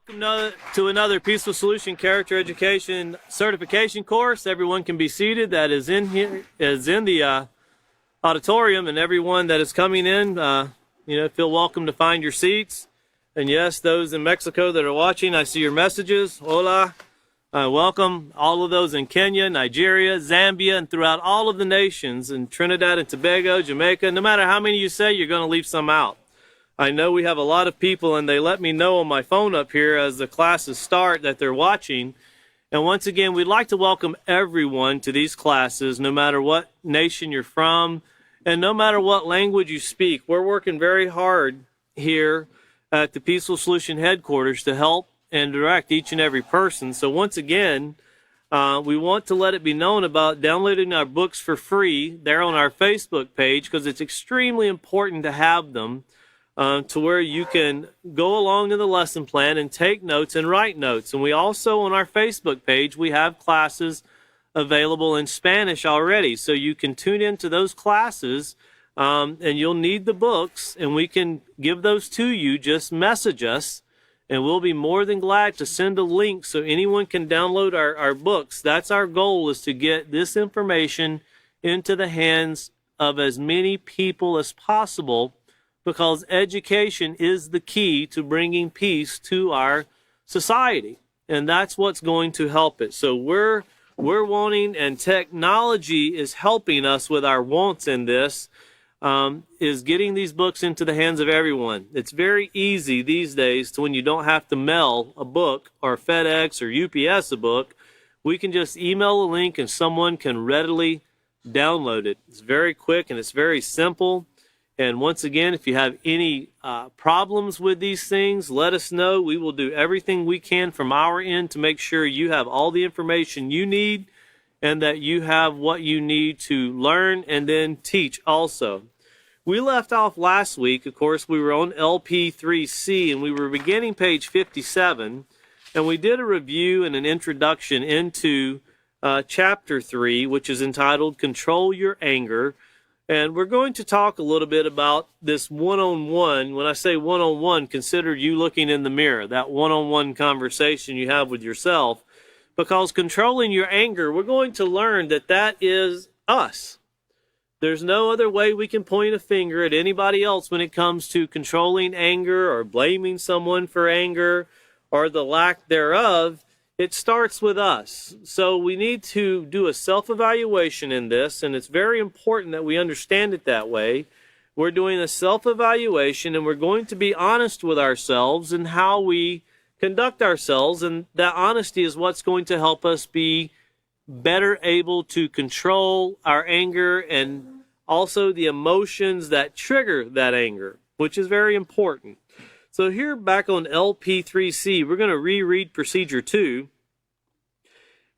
Welcome to another Peaceful Solution Character Education Certification course. Everyone can be seated that is in here, is in the auditorium, and everyone that is coming in, feel welcome to find your seats. And yes, those in Mexico that are watching, I see your messages. Hola. Welcome all of those in Kenya, Nigeria, Zambia, and throughout all of the nations in Trinidad and Tobago, Jamaica. No matter how many you say, you're going to leave some out. I know we have a lot of people, and they let me know on my phone up here as the classes start that they're watching. And once again, we'd like to welcome everyone to these classes, no matter what nation you're from, and no matter what language you speak. We're working very hard here at the Peaceful Solution headquarters to help and direct each and every person. So once again, we want to let it be known about downloading our books for free. They're on our Facebook page because it's extremely important to have them. To where you can go along to the lesson plan and take notes and write notes. And we also, on our Facebook page, we have classes available in Spanish already. So you can tune into those classes, and you'll need the books, and we can give those to you. Just message us, and we'll be more than glad to send a link so anyone can download our books. That's our goal, is to get this information into the hands of as many people as possible, because education is the key to bringing peace to our society, and that's what's going to help it. So we're wanting, and technology is helping us with our wants in this, is getting these books into the hands of everyone. It's very easy these days to, when you don't have to mail a book or FedEx or UPS a book, we can just email a link and someone can readily download it. It's very quick and it's very simple. And once again, if you have any problems with these things, let us know. We will do everything we can from our end to make sure you have all the information you need and that you have what you need to learn and then teach also. We left off last week, of course, we were on LP3C, and we were beginning page 57, and we did a review and an introduction into Chapter 3, which is entitled Control Your Anger. And we're going to talk a little bit about this one-on-one. When I say one-on-one, consider you looking in the mirror, that one-on-one conversation you have with yourself. Because controlling your anger, we're going to learn that that is us. There's no other way we can point a finger at anybody else when it comes to controlling anger or blaming someone for anger or the lack thereof. It starts with us. So we need to do a self-evaluation in this, and it's very important that we understand it that way. We're doing a self-evaluation, and we're going to be honest with ourselves and how we conduct ourselves, and that honesty is what's going to help us be better able to control our anger and also the emotions that trigger that anger, which is very important. So here back on LP3C, we're going to reread Procedure 2.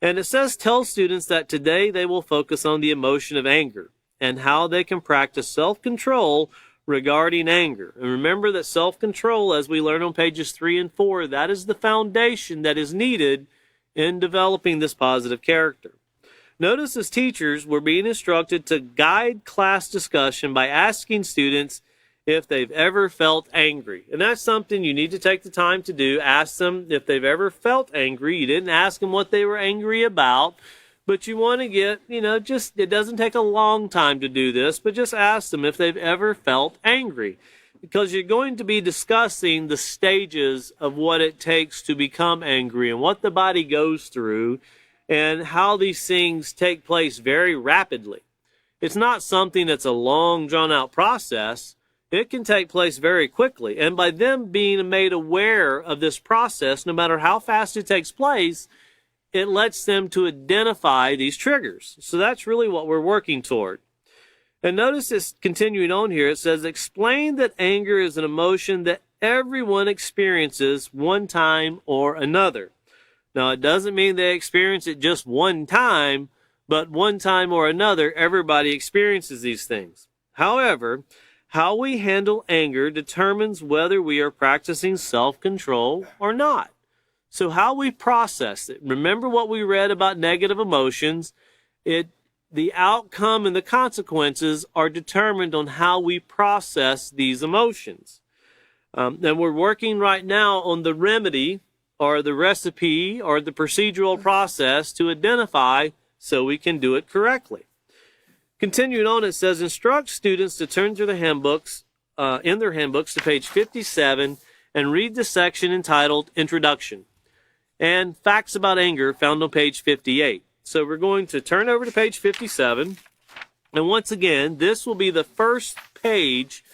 And it says, tell students that today they will focus on the emotion of anger and how they can practice self-control regarding anger. And remember that self-control, as we learn on pages 3 and 4, that is the foundation that is needed in developing this positive character. Notice as teachers, we're being instructed to guide class discussion by asking students if they've ever felt angry. And that's something you need to take the time to do. Ask them if they've ever felt angry. You didn't ask them what they were angry about, but you want to get, it doesn't take a long time to do this, but just ask them if they've ever felt angry. Because you're going to be discussing the stages of what it takes to become angry and what the body goes through and how these things take place very rapidly. It's not something that's a long, drawn-out process. It can take place very quickly. And by them being made aware of this process, no matter how fast it takes place, it lets them to identify these triggers. So that's really what we're working toward. And notice this continuing on here. It says, explain that anger is an emotion that everyone experiences one time or another. Now, it doesn't mean they experience it just one time, but one time or another, everybody experiences these things. However, how we handle anger determines whether we are practicing self-control or not. So how we process it. Remember what we read about negative emotions. The outcome and the consequences are determined on how we process these emotions. And we're working right now on the remedy or the recipe or the procedural process to identify so we can do it correctly. Continuing on, it says, instruct students to turn to the handbooks, in their handbooks to page 57 and read the section entitled Introduction and Facts About Anger found on page 58. So we're going to turn over to page 57. And once again, this will be the first page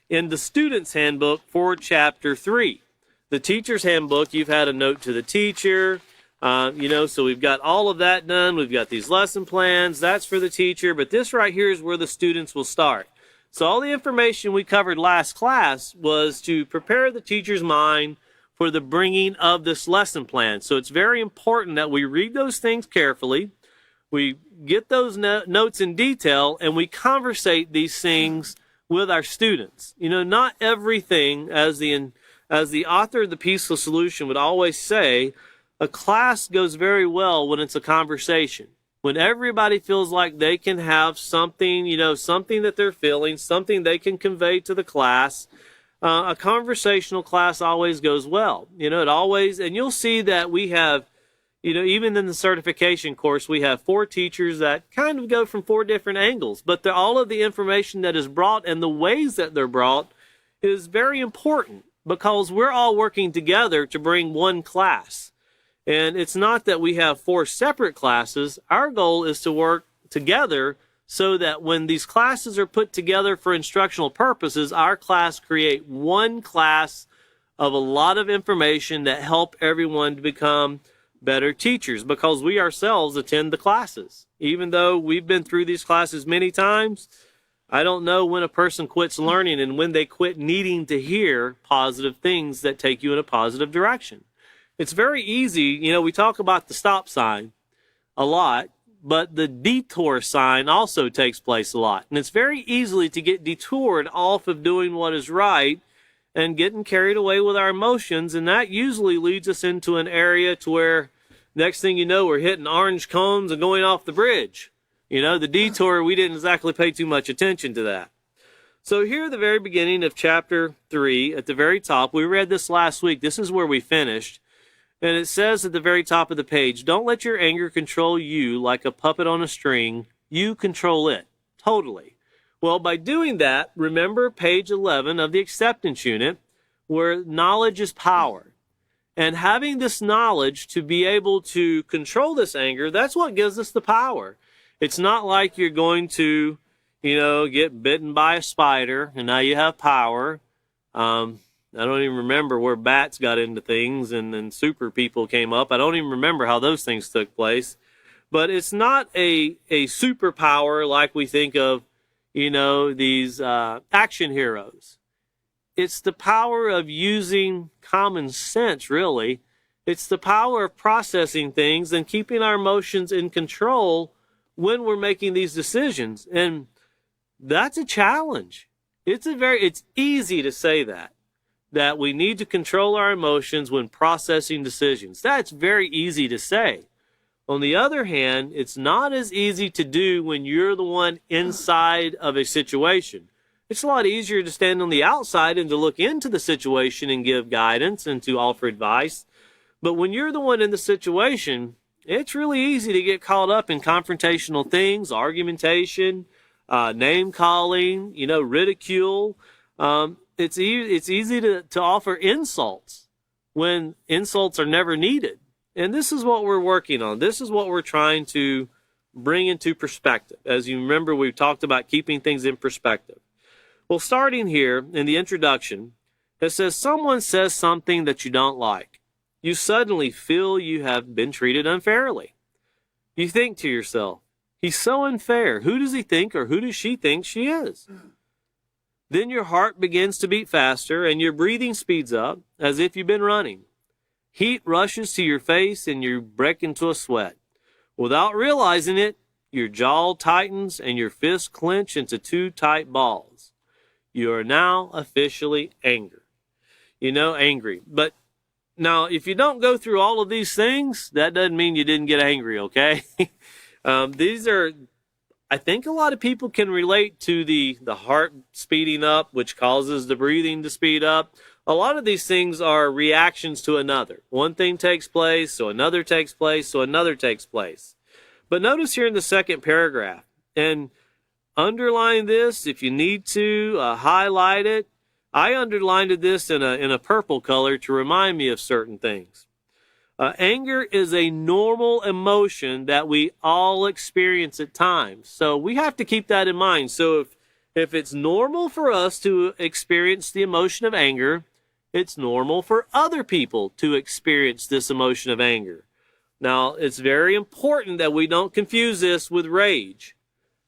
in the student's handbook for chapter 3. The teacher's handbook, you've had a note to the teacher, so we've got all of that done. We've got these lesson plans. That's for the teacher. But this right here is where the students will start. So all the information we covered last class was to prepare the teacher's mind for the bringing of this lesson plan. So it's very important that we read those things carefully. We get those notes in detail, and we conversate these things with our students. Not everything, as the author of the Peaceful Solution would always say, a class goes very well when it's a conversation. When everybody feels like they can have something, something that they're feeling, something they can convey to the class. A conversational class always goes well. It always, and you'll see that we have, even in the certification course, we have 4 teachers that kind of go from 4 different angles. But all of the information that is brought and the ways that they're brought is very important because we're all working together to bring one class. And it's not that we have 4 separate classes. Our goal is to work together so that when these classes are put together for instructional purposes, our class create one class of a lot of information that help everyone to become better teachers because we ourselves attend the classes. Even though we've been through these classes many times, I don't know when a person quits learning and when they quit needing to hear positive things that take you in a positive direction. It's very easy, we talk about the stop sign a lot, but the detour sign also takes place a lot. And it's very easily to get detoured off of doing what is right and getting carried away with our emotions, and that usually leads us into an area to where next thing you know, we're hitting orange cones and going off the bridge. The detour, we didn't exactly pay too much attention to that. So here at the very beginning of chapter 3, at the very top, we read this last week. This is where we finished. And it says at the very top of the page, don't let your anger control you like a puppet on a string. You control it. Totally. Well, by doing that, remember page 11 of the acceptance unit, where knowledge is power. And having this knowledge to be able to control this anger, that's what gives us the power. It's not like you're going to, get bitten by a spider and now you have power. I don't even remember where bats got into things and then super people came up. I don't even remember how those things took place. But it's not a superpower like we think of, these action heroes. It's the power of using common sense, really. It's the power of processing things and keeping our emotions in control when we're making these decisions. And that's a challenge. It's easy to say that we need to control our emotions when processing decisions. That's very easy to say. On the other hand, it's not as easy to do when you're the one inside of a situation. It's a lot easier to stand on the outside and to look into the situation and give guidance and to offer advice. But when you're the one in the situation, it's really easy to get caught up in confrontational things, argumentation, name calling, ridicule. It's easy to offer insults when insults are never needed. And this is what we're working on. This is what we're trying to bring into perspective. As you remember, we've talked about keeping things in perspective. Well, starting here in the introduction, it says someone says something that you don't like. You suddenly feel you have been treated unfairly. You think to yourself, he's so unfair. Who does he think or who does she think she is? Then your heart begins to beat faster and your breathing speeds up as if you've been running. Heat rushes to your face and you break into a sweat. Without realizing it, your jaw tightens and your fists clench into 2 tight balls. You are now officially angry. Angry. But now, if you don't go through all of these things, that doesn't mean you didn't get angry, okay? These are I think a lot of people can relate to the heart speeding up, which causes the breathing to speed up. A lot of these things are reactions to another. One thing takes place, so another takes place, so another takes place. But notice here in the second paragraph, and underline this if you need to, highlight it. I underlined this in a purple color to remind me of certain things. Anger is a normal emotion that we all experience at times. So we have to keep that in mind. So if it's normal for us to experience the emotion of anger, it's normal for other people to experience this emotion of anger. Now, it's very important that we don't confuse this with rage.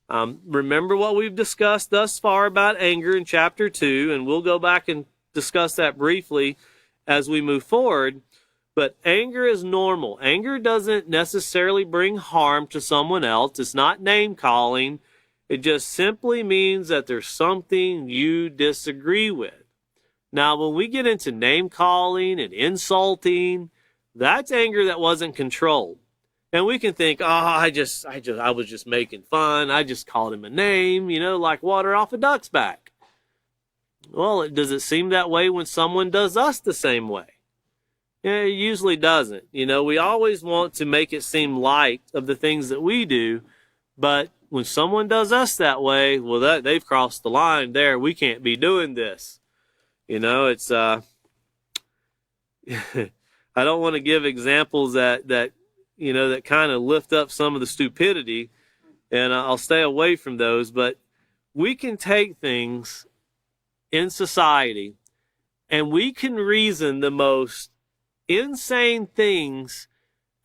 Remember what we've discussed thus far about anger in chapter 2, and we'll go back and discuss that briefly as we move forward. But anger is normal. Anger doesn't necessarily bring harm to someone else. It's not name-calling. It just simply means that there's something you disagree with. Now, when we get into name-calling and insulting, that's anger that wasn't controlled. And we can think, I was just making fun. I just called him a name, like water off a duck's back. Well, does it seem that way when someone does us the same way? Yeah, it usually doesn't. We always want to make it seem light of the things that we do, but when someone does us that way, well, they've crossed the line there. We can't be doing this. It's I don't want to give examples that kind of lift up some of the stupidity, and I'll stay away from those, but we can take things in society and we can reason the most insane things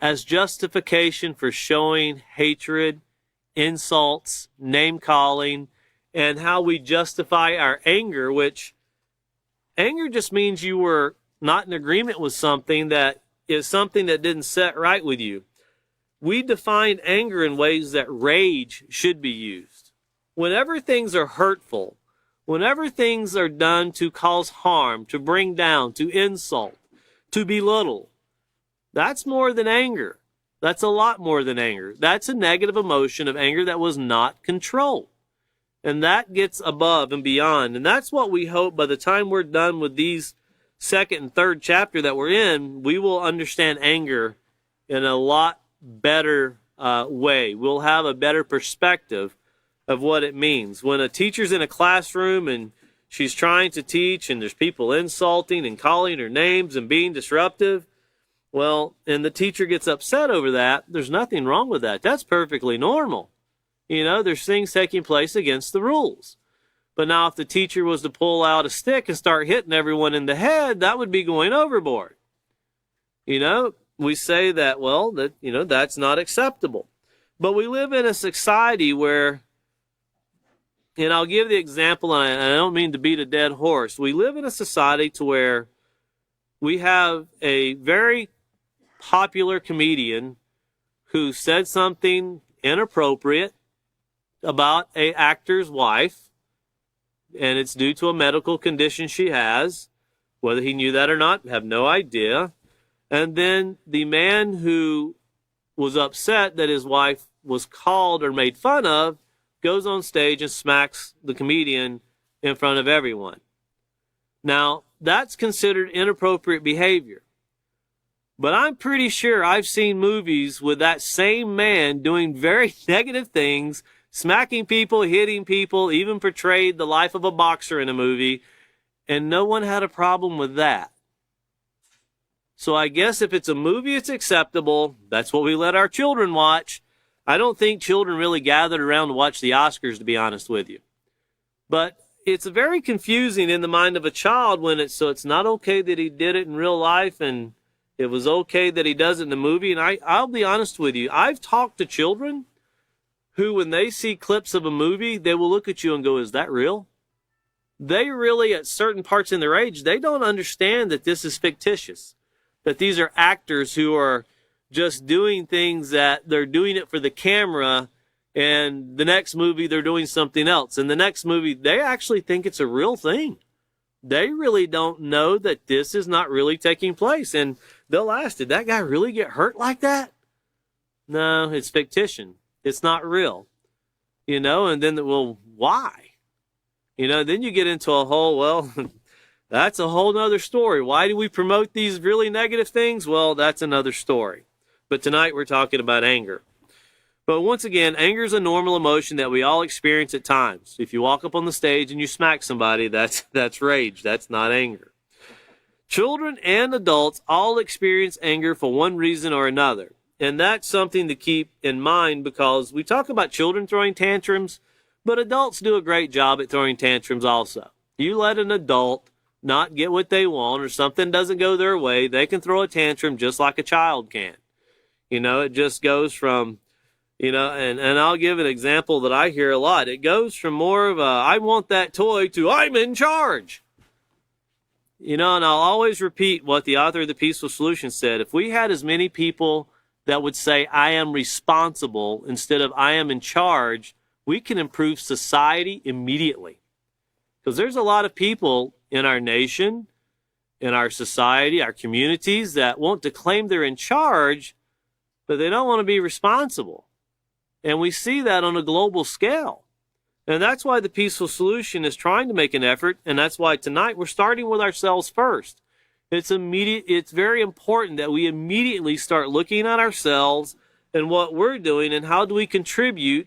as justification for showing hatred, insults, name-calling, and how we justify our anger, which anger just means you were not in agreement with something that is something that didn't set right with you. We define anger in ways that rage should be used. Whenever things are hurtful, whenever things are done to cause harm, to bring down, to insult, to belittle, that's more than anger. That's a lot more than anger. That's a negative emotion of anger that was not controlled. And that gets above and beyond. And that's what we hope by the time we're done with these second and third chapter that we're in, we will understand anger in a lot better way. We'll have a better perspective of what it means. When a teacher's in a classroom and she's trying to teach and there's people insulting and calling her names and being disruptive, well, and the teacher gets upset over that, there's nothing wrong with that. That's perfectly normal. There's things taking place against the rules. But now if the teacher was to pull out a stick and start hitting everyone in the head, that would be going overboard. We say that, that's not acceptable. But we live in a society where, and I'll give the example, and I don't mean to beat a dead horse. We live in a society to where we have a very popular comedian who said something inappropriate about an actor's wife, and it's due to a medical condition she has. Whether he knew that or not, have no idea. And then the man who was upset that his wife was called or made fun of goes on stage and smacks the comedian in front of everyone. Now, that's considered inappropriate behavior. But I'm pretty sure I've seen movies with that same man doing very negative things, smacking people, hitting people, even portrayed the life of a boxer in a movie, and no one had a problem with that. So I guess if it's a movie, it's acceptable. That's what we let our children watch. I don't think children really gathered around to watch the Oscars, to be honest with you. But it's very confusing in the mind of a child when it's not okay that he did it in real life, and it was okay that he does it in the movie. And I'll be honest with you, I've talked to children who, when they see clips of a movie, they will look at you and go, is that real? They really, at certain parts in their age, they don't understand that this is fictitious, that these are actors who are just doing things that they're doing it for the camera, and the next movie they're doing something else. And the next movie, they actually think it's a real thing. They really don't know that this is not really taking place. And they'll ask, did that guy really get hurt like that? No, it's fictition. It's not real. And then, well, why? Then you get into a whole, well, that's a whole nother story. Why do we promote these really negative things? Well, that's another story. But tonight we're talking about anger. But once again, anger is a normal emotion that we all experience at times. If you walk up on the stage and you smack somebody, that's rage. That's not anger. Children and adults all experience anger for one reason or another. And that's something to keep in mind, because we talk about children throwing tantrums, but adults do a great job at throwing tantrums also. You let an adult not get what they want or something doesn't go their way, they can throw a tantrum just like a child can. It just goes from, and I'll give an example that I hear a lot. It goes from more of a, I want that toy, to I'm in charge. And I'll always repeat what the author of The Peaceful Solution said. If we had as many people that would say, I am responsible, instead of I am in charge, we can improve society immediately. Because there's a lot of people in our nation, in our society, our communities, that want to claim they're in charge, but they don't want to be responsible. And we see that on a global scale. And that's why the Peaceful Solution is trying to make an effort, and that's why tonight we're starting with ourselves first. It's very important that we immediately start looking at ourselves and what we're doing and how do we contribute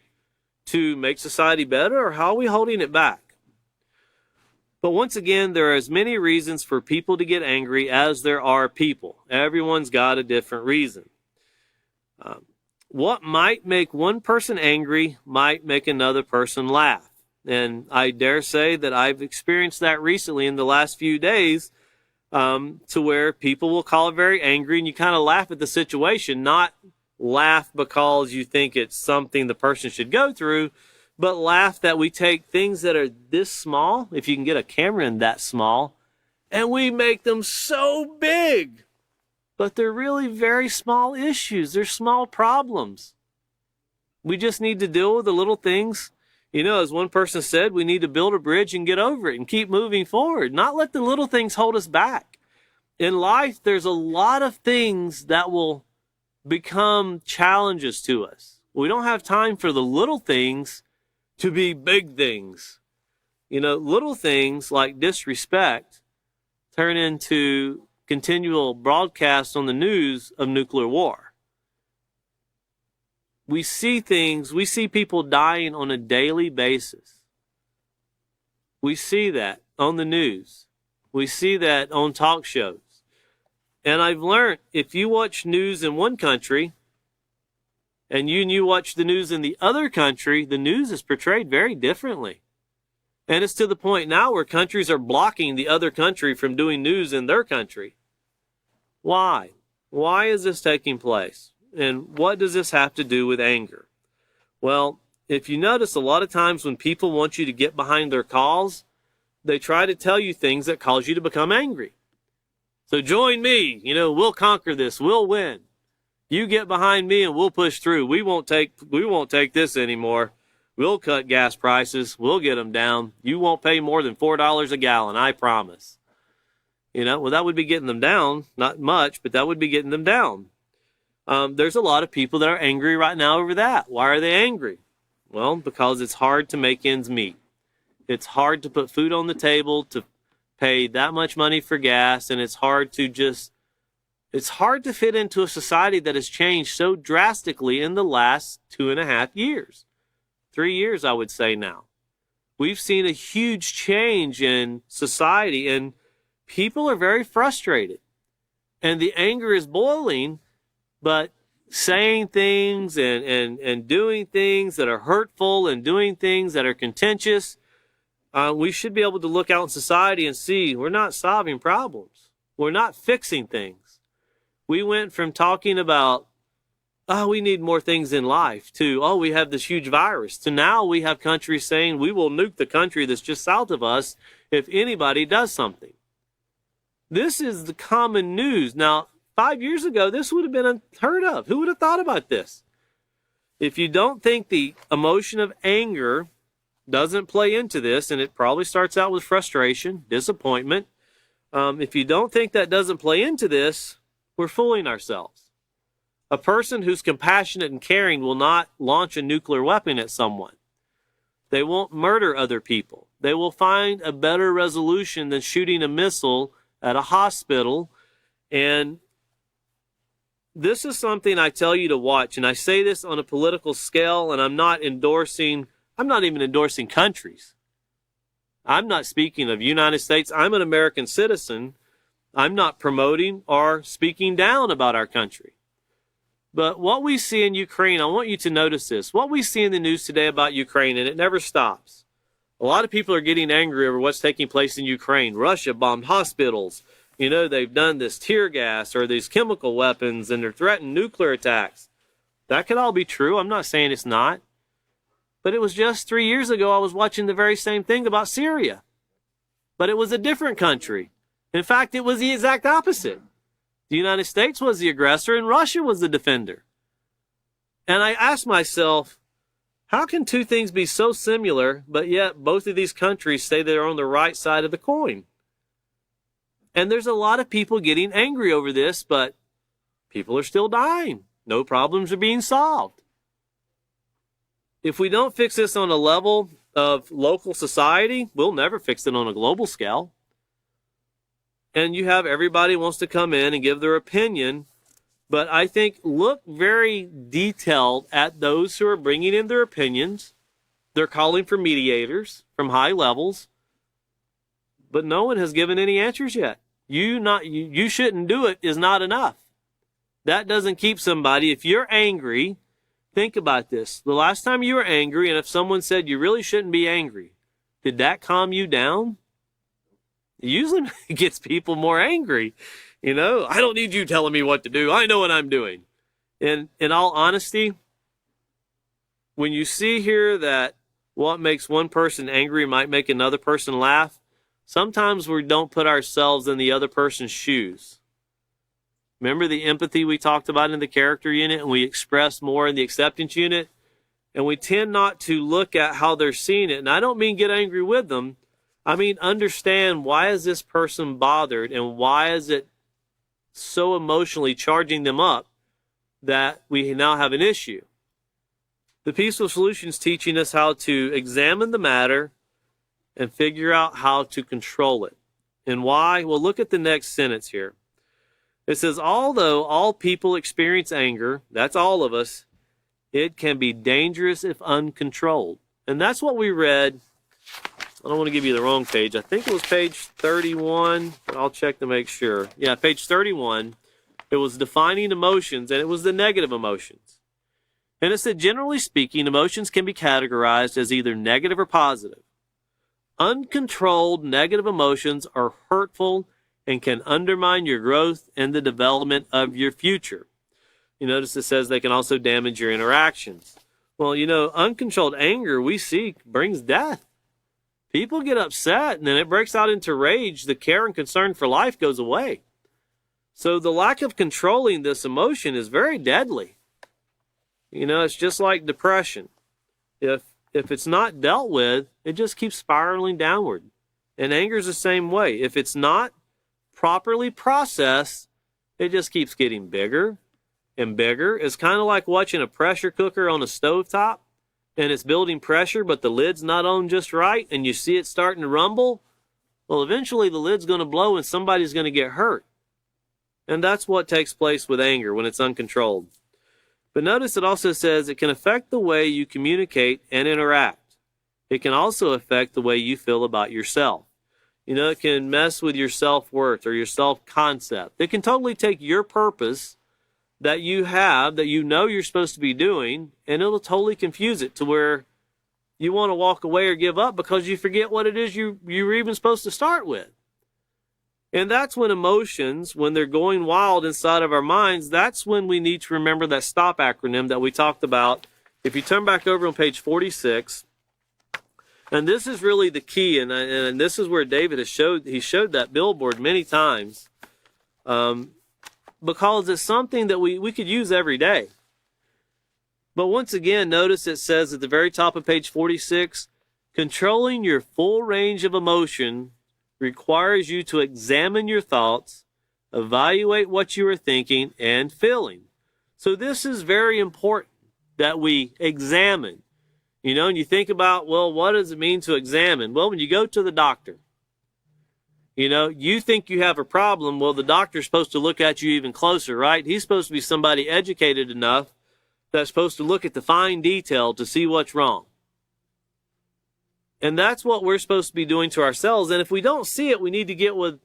to make society better, or how are we holding it back? But once again, there are as many reasons for people to get angry as there are people. Everyone's got a different reason. What might make one person angry might make another person laugh. And I dare say that I've experienced that recently in the last few days, to where people will call it very angry and you kind of laugh at the situation, not laugh because you think it's something the person should go through, but laugh that we take things that are this small, if you can get a camera in that small, and we make them so big. But they're really very small issues. They're small problems. We just need to deal with the little things. As one person said, we need to build a bridge and get over it and keep moving forward, not let the little things hold us back. In life, there's a lot of things that will become challenges to us. We don't have time for the little things to be big things. Little things like disrespect turn into continual broadcasts on the news of nuclear war. We see people dying on a daily basis. We see that on the news. We see that on talk shows. And I've learned, if you watch news in one country and you watch the news in the other country, the news is portrayed very differently. And it's to the point now where countries are blocking the other country from doing news in their country. Why? Why is this taking place? And what does this have to do with anger? Well, if you notice, a lot of times when people want you to get behind their cause, they try to tell you things that cause you to become angry. So join me, we'll conquer this, we'll win. You get behind me and we'll push through. We won't take this anymore. We'll cut gas prices, we'll get them down. You won't pay more than $4 a gallon, I promise. Well, that would be getting them down. Not much, but that would be getting them down. There's a lot of people that are angry right now over that. Why are they angry? Well, because it's hard to make ends meet. It's hard to put food on the table, to pay that much money for gas, and it's hard to fit into a society that has changed so drastically in the last 2.5 years. 3 years, I would say now. We've seen a huge change in society, and people are very frustrated. And the anger is boiling, but saying things and doing things that are hurtful and doing things that are contentious, we should be able to look out in society and see we're not solving problems. We're not fixing things. We went from talking about, we need more things in life, to, we have this huge virus, to now we have countries saying we will nuke the country that's just south of us if anybody does something. This is the common news. Now, 5 years ago, this would have been unheard of. Who would have thought about this? If you don't think the emotion of anger doesn't play into this, and it probably starts out with frustration, disappointment, if you don't think that doesn't play into this, we're fooling ourselves. A person who's compassionate and caring will not launch a nuclear weapon at someone. They won't murder other people. They will find a better resolution than shooting a missile at a hospital. And this is something I tell you to watch. And I say this on a political scale, and I'm not even endorsing countries. I'm not speaking of United States. I'm an American citizen. I'm not promoting or speaking down about our country. But what we see in Ukraine, I want you to notice this. What we see in the news today about Ukraine, and it never stops. A lot of people are getting angry over what's taking place in Ukraine. Russia bombed hospitals. You know, they've done this tear gas or these chemical weapons, and they're threatening nuclear attacks. That could all be true. I'm not saying it's not. But it was just 3 years ago I was watching the very same thing about Syria. But it was a different country. In fact, it was the exact opposite. The United States was the aggressor and Russia was the defender. And I asked myself, how can two things be so similar, but yet both of these countries say they're on the right side of the coin? And there's a lot of people getting angry over this, but people are still dying. No problems are being solved. If we don't fix this on a level of local society, we'll never fix it on a global scale. And you have everybody wants to come in and give their opinion. But I think look very detailed at those who are bringing in their opinions. They're calling for mediators from high levels. But no one has given any answers yet. You shouldn't do it is not enough. That doesn't keep somebody. If you're angry, think about this. The last time you were angry, and if someone said you really shouldn't be angry, did that calm you down? It usually gets people more angry. You know, I don't need you telling me what to do. I know what I'm doing. And in all honesty, when you see here that what makes one person angry might make another person laugh, sometimes we don't put ourselves in the other person's shoes. Remember the empathy we talked about in the character unit, and we express more in the acceptance unit? And we tend not to look at how they're seeing it. And I don't mean get angry with them. I mean, understand, why is this person bothered, and why is it so emotionally charging them up that we now have an issue? The Peaceful Solutions teaching us how to examine the matter and figure out how to control it. And why? Well, look at the next sentence here. It says, although all people experience anger, that's all of us, it can be dangerous if uncontrolled. And that's what we read. I don't want to give you the wrong page. I think it was page 31, but I'll check to make sure. Yeah, page 31. It was defining emotions, and it was the negative emotions. And it said, generally speaking, emotions can be categorized as either negative or positive. Uncontrolled negative emotions are hurtful and can undermine your growth and the development of your future. You notice it says they can also damage your interactions. Well, you know, uncontrolled anger we see brings death. People get upset, and then it breaks out into rage. The care and concern for life goes away. So the lack of controlling this emotion is very deadly. You know, it's just like depression. If it's not dealt with, it just keeps spiraling downward. And anger is the same way. If it's not properly processed, it just keeps getting bigger and bigger. It's kind of like watching a pressure cooker on a stovetop. And it's building pressure, but the lid's not on just right, and you see it starting to rumble. Well, eventually the lid's going to blow and somebody's going to get hurt. And that's what takes place with anger when it's uncontrolled. But notice it also says it can affect the way you communicate and interact. It can also affect the way you feel about yourself. You know, it can mess with your self-worth or your self-concept. It can totally take your purpose that you have, that you know you're supposed to be doing, and it'll totally confuse it to where you want to walk away or give up because you forget what it is you were even supposed to start with. And that's when emotions, when they're going wild inside of our minds, that's when we need to remember that STOP acronym that we talked about. If you turn back over on page 46, and this is really the key, and this is where David showed that billboard many times. Because it's something that we could use every day. But once again, notice it says at the very top of page 46, controlling your full range of emotion requires you to examine your thoughts, evaluate what you are thinking and feeling. So this is very important that we examine. You know, and you think about, well, what does it mean to examine? Well, when you go to the doctor, you know, you think you have a problem. Well, the doctor's supposed to look at you even closer, right? He's supposed to be somebody educated enough that's supposed to look at the fine detail to see what's wrong. And that's what we're supposed to be doing to ourselves. And if we don't see it, we need to get with,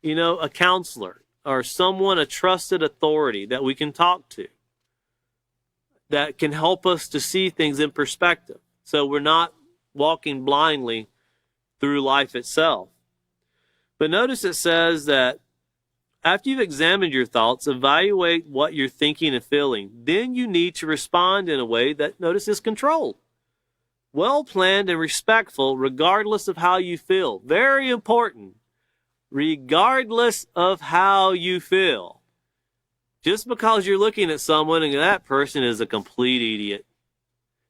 you know, a counselor or someone, a trusted authority that we can talk to that can help us to see things in perspective. So we're not walking blindly through life itself. But notice it says that after you've examined your thoughts, evaluate what you're thinking and feeling. Then you need to respond in a way that, notice, is controlled, well-planned, and respectful, regardless of how you feel. Very important. Regardless of how you feel. Just because you're looking at someone and that person is a complete idiot,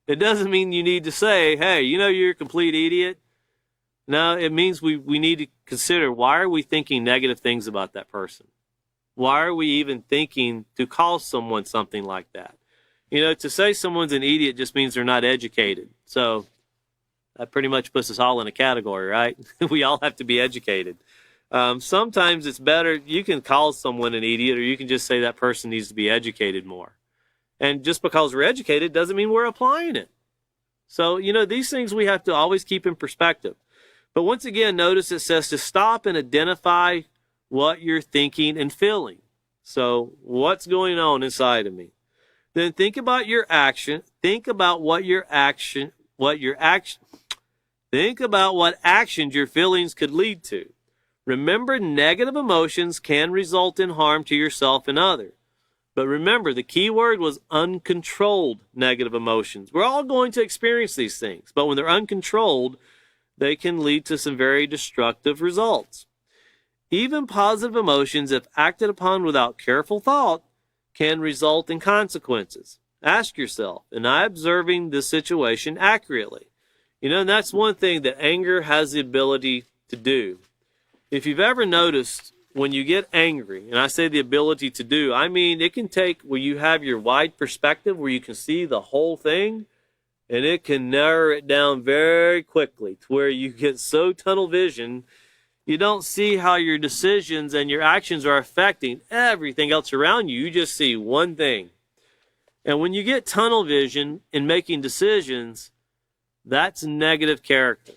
it doesn't mean you need to say, hey, you know, you're a complete idiot. No, it means we need to consider, why are we thinking negative things about that person? Why are we even thinking to call someone something like that? You know, to say someone's an idiot just means they're not educated. So that pretty much puts us all in a category, right? We all have to be educated. Sometimes it's better, you can call someone an idiot, or you can just say that person needs to be educated more. And just because we're educated doesn't mean we're applying it. So, you know, these things we have to always keep in perspective. But once again, notice it says to stop and identify what you're thinking and feeling. So what's going on inside of me? Then think about your action. Think about what actions your feelings could lead to. Remember, negative emotions can result in harm to yourself and others. But remember, the key word was uncontrolled negative emotions. We're all going to experience these things, but when they're uncontrolled, they can lead to some very destructive results. Even positive emotions, if acted upon without careful thought, can result in consequences. Ask yourself, am I observing this situation accurately? You know, and that's one thing that anger has the ability to do. If you've ever noticed, when you get angry, and I say the ability to do, I mean it can take where you have your wide perspective where you can see the whole thing, and it can narrow it down very quickly to where you get so tunnel vision, you don't see how your decisions and your actions are affecting everything else around you. You just see one thing. And when you get tunnel vision in making decisions, that's negative character.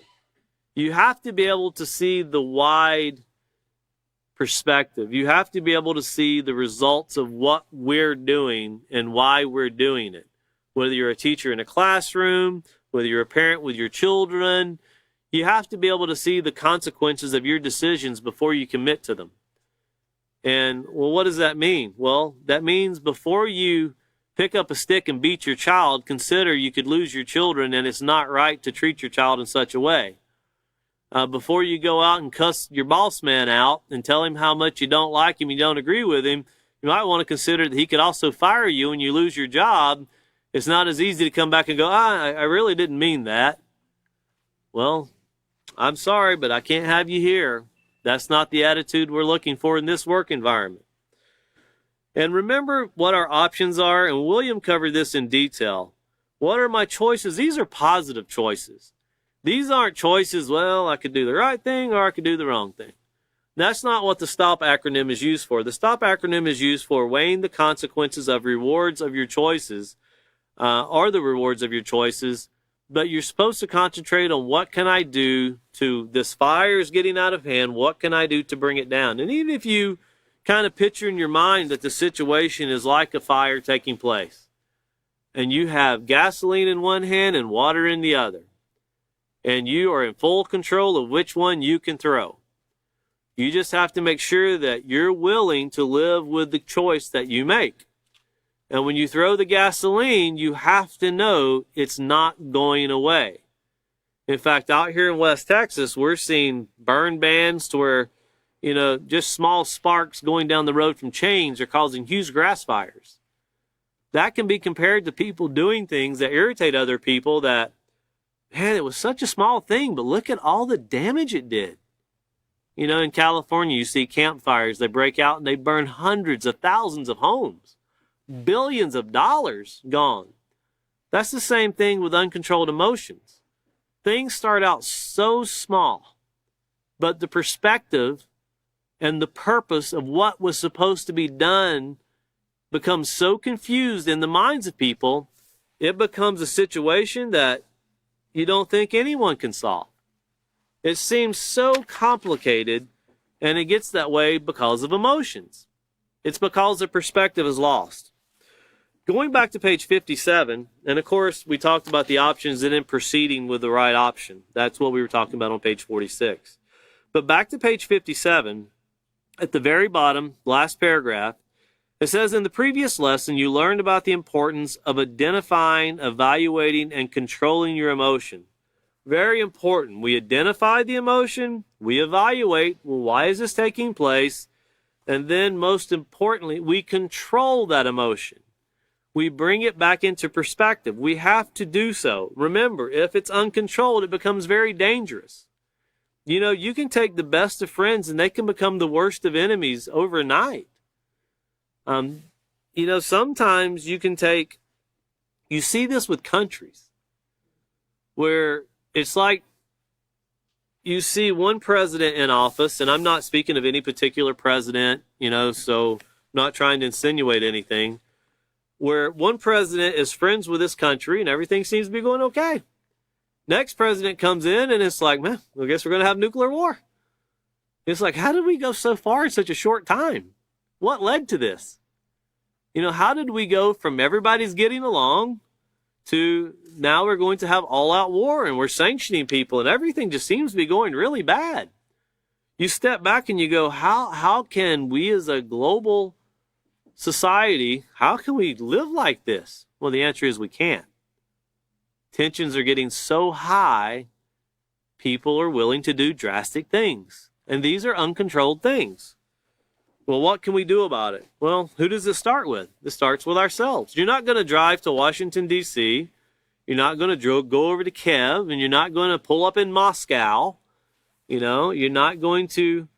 You have to be able to see the wide perspective. You have to be able to see the results of what we're doing and why we're doing it. Whether you're a teacher in a classroom, whether you're a parent with your children, you have to be able to see the consequences of your decisions before you commit to them. And, well, what does that mean? Well, that means before you pick up a stick and beat your child, consider you could lose your children, and it's not right to treat your child in such a way. Before you go out and cuss your boss man out and tell him how much you don't like him, you don't agree with him, you might want to consider that he could also fire you when you lose your job. It's not as easy to come back and go, I really didn't mean that. Well, I'm sorry, but I can't have you here. That's not the attitude we're looking for in this work environment. And remember what our options are, and William covered this in detail. What are my choices? These are positive choices. These aren't choices, well, I could do the right thing or I could do the wrong thing. That's not what the STOP acronym is used for. The STOP acronym is used for weighing the consequences of rewards of your choices, or the rewards of your choices, but you're supposed to concentrate on what can I do to, this fire is getting out of hand, what can I do to bring it down? And even if you kind of picture in your mind that the situation is like a fire taking place, and you have gasoline in one hand and water in the other, and you are in full control of which one you can throw. You just have to make sure that you're willing to live with the choice that you make. And when you throw the gasoline, you have to know it's not going away. In fact, out here in West Texas, we're seeing burn bans to where, you know, just small sparks going down the road from chains are causing huge grass fires. That can be compared to people doing things that irritate other people that, man, it was such a small thing, but look at all the damage it did. You know, in California, you see campfires. They break out and they burn hundreds of thousands of homes. Billions of dollars gone. That's the same thing with uncontrolled emotions. Things start out so small, but the perspective and the purpose of what was supposed to be done becomes so confused in the minds of people, it becomes a situation that you don't think anyone can solve. It seems so complicated, and it gets that way because of emotions. It's because the perspective is lost. Going back to page 57, and of course we talked about the options and then proceeding with the right option. That's what we were talking about on page 46. But back to page 57, at the very bottom, last paragraph, it says, in the previous lesson, you learned about the importance of identifying, evaluating, and controlling your emotion. Very important. We identify the emotion, we evaluate, well, why is this taking place? And then most importantly, we control that emotion. We bring it back into perspective. We have to do so. Remember, if it's uncontrolled, it becomes very dangerous. You know, you can take the best of friends and they can become the worst of enemies overnight. You know, sometimes you see this with countries where it's like you see one president in office, and I'm not speaking of any particular president, you know, so I'm not trying to insinuate anything, where one president is friends with this country and everything seems to be going okay. Next president comes in and it's like, man, I guess we're going to have nuclear war. It's like, how did we go so far in such a short time? What led to this? You know, how did we go from everybody's getting along to now we're going to have all-out war and we're sanctioning people and everything just seems to be going really bad? You step back and you go, how can we as a global society, how can we live like this? Well, the answer is we can't. Tensions are getting so high, people are willing to do drastic things. And these are uncontrolled things. Well, what can we do about it? Well, who does this start with? This starts with ourselves. You're not going to drive to Washington, D.C. You're not going to go over to Kiev, and you're not going to pull up in Moscow. You know, you're not going to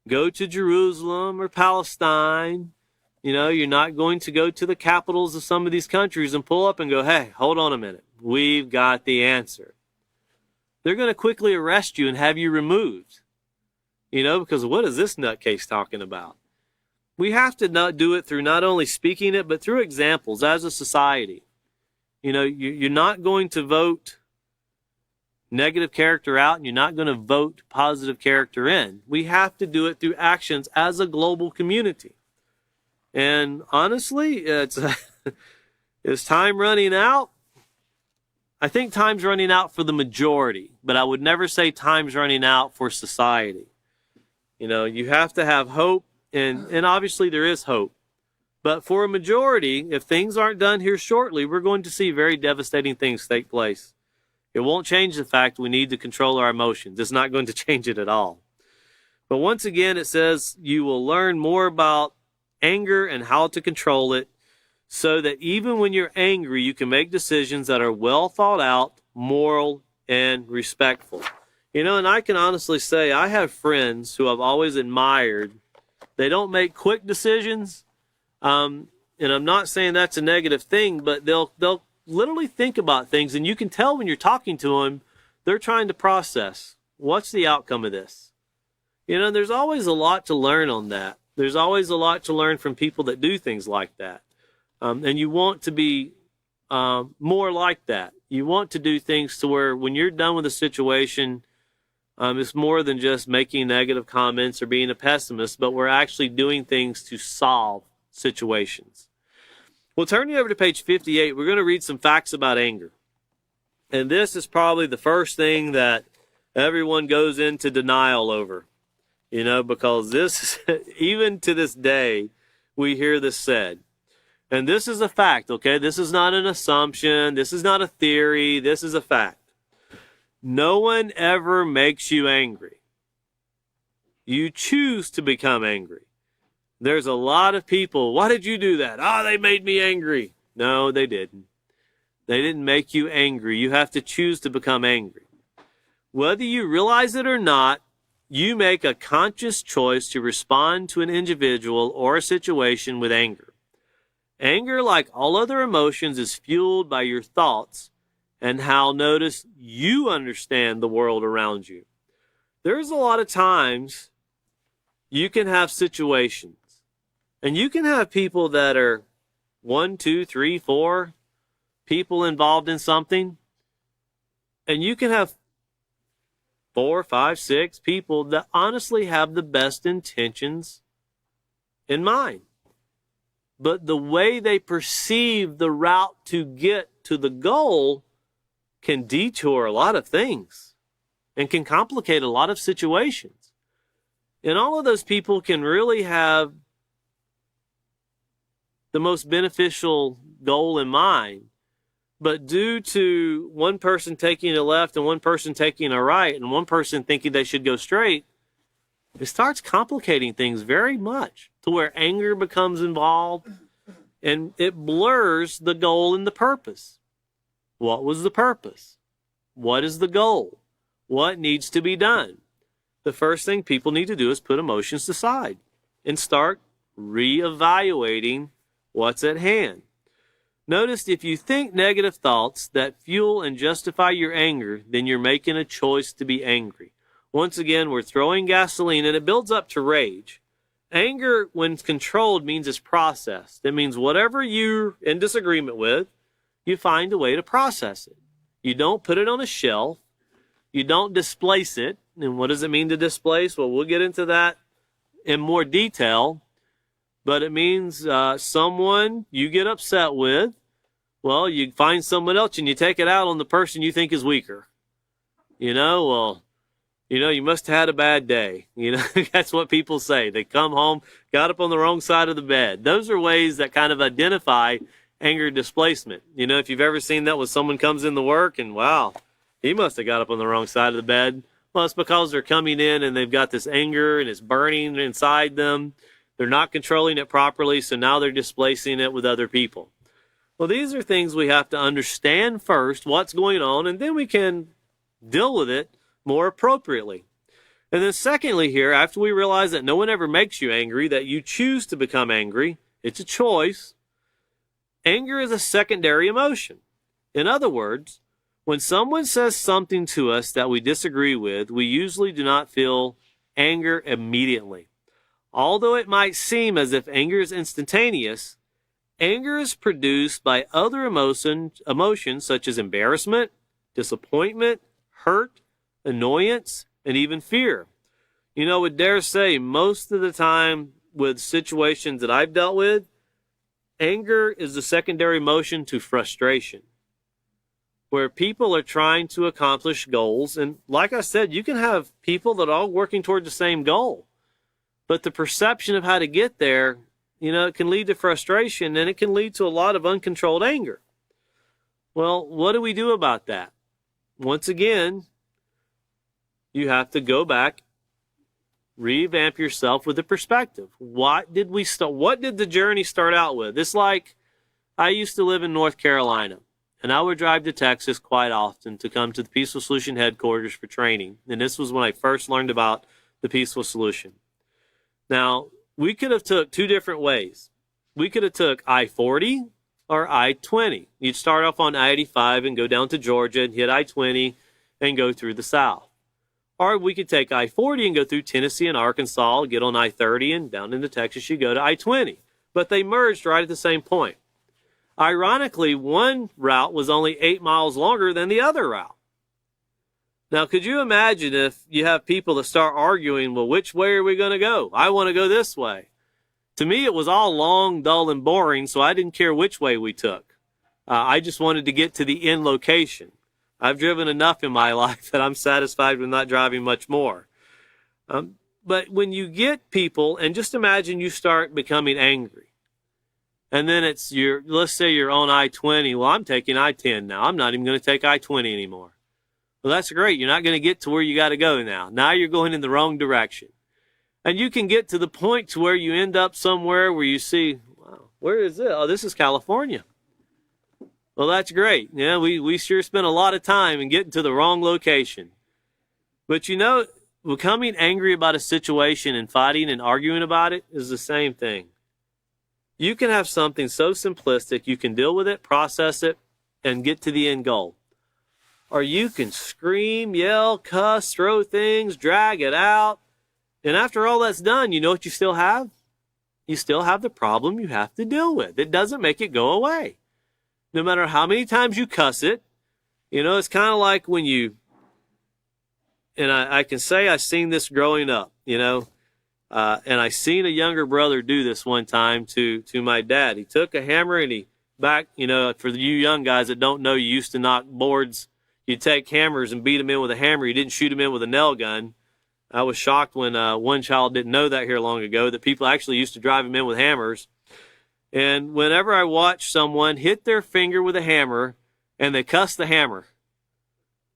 go to Jerusalem or Palestine. You know, you're not going to go to the capitals of some of these countries and pull up and go, hey, hold on a minute. We've got the answer. They're going to quickly arrest you and have you removed. You know, because what is this nutcase talking about? We have to not do it through not only speaking it, but through examples as a society. You know, you're not going to vote negative character out and you're not going to vote positive character in. We have to do it through actions as a global community. And honestly, is time running out? I think time's running out for the majority, but I would never say time's running out for society. You know, you have to have hope, and obviously there is hope. But for a majority, if things aren't done here shortly, we're going to see very devastating things take place. It won't change the fact we need to control our emotions. It's not going to change it at all. But once again, it says you will learn more about anger and how to control it so that even when you're angry, you can make decisions that are well thought out, moral, and respectful. You know, and I can honestly say I have friends who I've always admired. They don't make quick decisions, and I'm not saying that's a negative thing, but they'll literally think about things, and you can tell when you're talking to them, they're trying to process, what's the outcome of this? You know, there's always a lot to learn on that. There's always a lot to learn from people that do things like that. And you want to be more like that. You want to do things to where when you're done with a situation, it's more than just making negative comments or being a pessimist, but we're actually doing things to solve situations. Well, turning over to page 58, we're going to read some facts about anger. And this is probably the first thing that everyone goes into denial over, you know, because this, even to this day, we hear this said. And this is a fact, okay? This is not an assumption. This is not a theory. This is a fact. No one ever makes you angry. You choose to become angry. There's a lot of people, why did you do that? Oh, they made me angry. No, they didn't. They didn't make you angry. You have to choose to become angry. Whether you realize it or not, you make a conscious choice to respond to an individual or a situation with anger. Anger, like all other emotions, is fueled by your thoughts and how, notice, you understand the world around you. There's a lot of times you can have situations, and you can have people that are 1, 2, 3, 4 people involved in something, and you can have 4, 5, 6 people that honestly have the best intentions in mind. But the way they perceive the route to get to the goal can detour a lot of things and can complicate a lot of situations. And all of those people can really have the most beneficial goal in mind. But due to one person taking a left and one person taking a right and one person thinking they should go straight, it starts complicating things very much to where anger becomes involved and it blurs the goal and the purpose. What was the purpose? What is the goal? What needs to be done? The first thing people need to do is put emotions aside and start reevaluating what's at hand. Notice if you think negative thoughts that fuel and justify your anger, then you're making a choice to be angry. Once again, we're throwing gasoline and it builds up to rage. Anger, when controlled, means it's processed. It means whatever you're in disagreement with, you find a way to process it. You don't put it on a shelf. You don't displace it. And what does it mean to displace? Well, we'll get into that in more detail. But it means someone you get upset with, well, you find someone else and you take it out on the person you think is weaker. You must have had a bad day. That's what people say. They come home, got up on the wrong side of the bed. Those are ways that kind of identify anger displacement. If you've ever seen that when someone comes into work and, wow, he must have got up on the wrong side of the bed. Well, it's because they're coming in and they've got this anger and it's burning inside them. They're not controlling it properly, so now they're displacing it with other people. Well, these are things we have to understand first, what's going on, and then we can deal with it more appropriately. And then secondly here, after we realize that no one ever makes you angry, that you choose to become angry, it's a choice. Anger is a secondary emotion. In other words, when someone says something to us that we disagree with, we usually do not feel anger immediately. Although it might seem as if anger is instantaneous, anger is produced by other emotions such as embarrassment, disappointment, hurt, annoyance, and even fear. I would dare say most of the time with situations that I've dealt with, anger is the secondary emotion to frustration, where people are trying to accomplish goals. And like I said, you can have people that are all working toward the same goal. But the perception of how to get there, it can lead to frustration and it can lead to a lot of uncontrolled anger. Well, what do we do about that? Once again, you have to go back, revamp yourself with a perspective. What did the journey start out with? It's like I used to live in North Carolina and I would drive to Texas quite often to come to the Peaceful Solution headquarters for training. And this was when I first learned about the Peaceful Solution. Now, we could have took two different ways. We could have took I-40 or I-20. You'd start off on I-85 and go down to Georgia and hit I-20 and go through the South. Or we could take I-40 and go through Tennessee and Arkansas, get on I-30, and down into Texas you go to I-20. But they merged right at the same point. Ironically, one route was only 8 miles longer than the other route. Now, could you imagine if you have people that start arguing, well, which way are we going to go? I want to go this way. To me, it was all long, dull, and boring, so I didn't care which way we took. I just wanted to get to the end location. I've driven enough in my life that I'm satisfied with not driving much more. But when you get people, and just imagine you start becoming angry, and then let's say you're on I-20. Well, I'm taking I-10 now. I'm not even going to take I-20 anymore. Well, that's great. You're not going to get to where you got to go now. Now you're going in the wrong direction. And you can get to the point to where you end up somewhere where you see, wow, where is it? Oh, this is California. Well, that's great. Yeah, we sure spent a lot of time in getting to the wrong location. But becoming angry about a situation and fighting and arguing about it is the same thing. You can have something so simplistic, you can deal with it, process it, and get to the end goal. Or you can scream, yell, cuss, throw things, drag it out. And after all that's done, you know what you still have? You still have the problem you have to deal with. It doesn't make it go away. No matter how many times you cuss it, you know, it's kind of like when you, and I can say I've seen this growing up, you know, and I seen a younger brother do this one time to my dad. He took a hammer and he back, you know, for you young guys that don't know, you used to knock boards. You'd take hammers and beat them in with a hammer. You didn't shoot them in with a nail gun. I was shocked when one child didn't know that here long ago, that people actually used to drive them in with hammers. And whenever I watch someone hit their finger with a hammer and they cuss the hammer,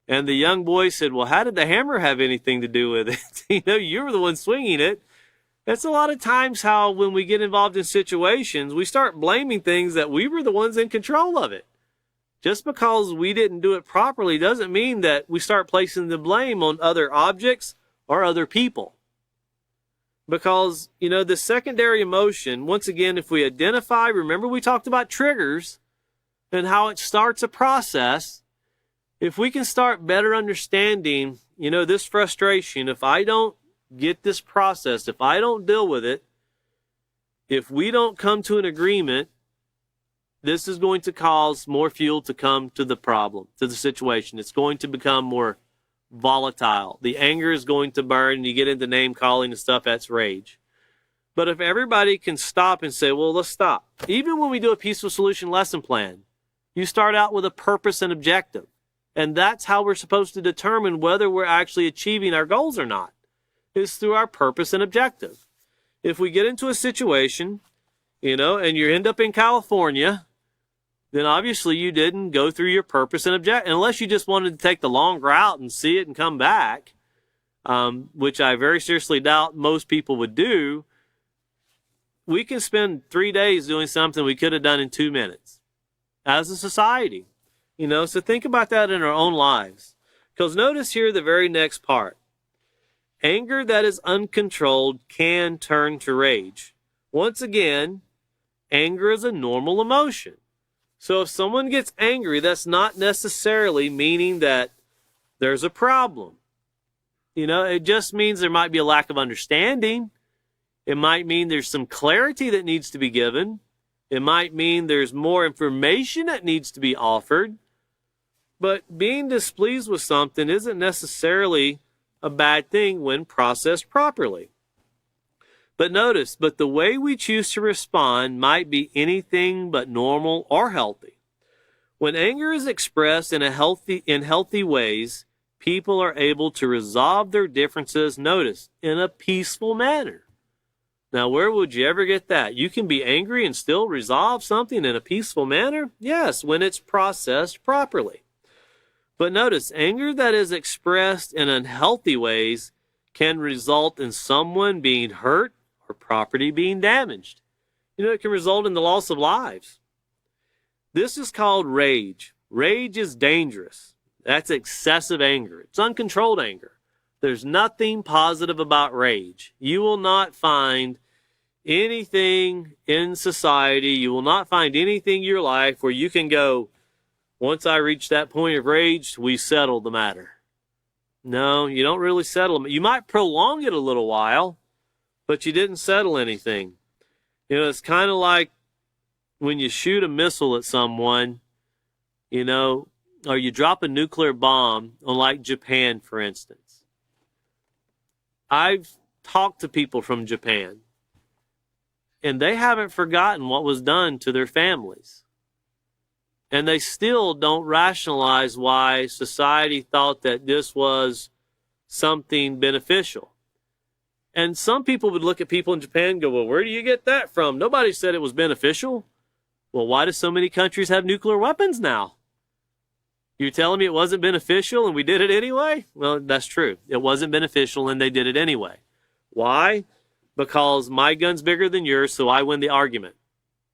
and the young boy said, well, how did the hammer have anything to do with it? You know, you were the one swinging it. That's a lot of times how when we get involved in situations, we start blaming things that we were the ones in control of it. Just because we didn't do it properly doesn't mean that we start placing the blame on other objects or other people. Because, you know, the secondary emotion, once again, if we identify, remember we talked about triggers and how it starts a process. If we can start better understanding, you know, this frustration, if I don't get this processed, if I don't deal with it, if we don't come to an agreement, this is going to cause more fuel to come to the problem, to the situation. It's going to become more volatile. The anger is going to burn, and you get into name calling and stuff, that's rage. But if everybody can stop and say, well, let's stop. Even when we do a peaceful solution lesson plan, you start out with a purpose and objective. And that's how we're supposed to determine whether we're actually achieving our goals or not, is through our purpose and objective. If we get into a situation, you know, and you end up in California, then obviously you didn't go through your purpose and objective, unless you just wanted to take the long route and see it and come back, which I very seriously doubt most people would do. We can spend 3 days doing something we could have done in 2 minutes as a society. You know, so think about that in our own lives. Because notice here the very next part. Anger that is uncontrolled can turn to rage. Once again, anger is a normal emotion. So if someone gets angry, that's not necessarily meaning that there's a problem. You know, it just means there might be a lack of understanding. It might mean there's some clarity that needs to be given. It might mean there's more information that needs to be offered. But being displeased with something isn't necessarily a bad thing when processed properly. But notice, but the way we choose to respond might be anything but normal or healthy. When anger is expressed in healthy ways, people are able to resolve their differences, notice, in a peaceful manner. Now, where would you ever get that? You can be angry and still resolve something in a peaceful manner? Yes, when it's processed properly. But notice, anger that is expressed in unhealthy ways can result in someone being hurt or property being damaged. You know, it can result in the loss of lives. This is called rage. Rage is dangerous. That's excessive anger. It's uncontrolled anger. There's nothing positive about rage. You will not find anything in society, you will not find anything in your life where you can go, once I reach that point of rage, we settle the matter. No, you don't really settle it. You might prolong it a little while, but you didn't settle anything. You know, it's kind of like when you shoot a missile at someone, you know, or you drop a nuclear bomb on like Japan, for instance. I've talked to people from Japan, and they haven't forgotten what was done to their families. And they still don't rationalize why society thought that this was something beneficial. And some people would look at people in Japan and go, well, where do you get that from? Nobody said it was beneficial. Well, why do so many countries have nuclear weapons now? You're telling me it wasn't beneficial and we did it anyway? Well, that's true. It wasn't beneficial and they did it anyway. Why? Because my gun's bigger than yours, so I win the argument.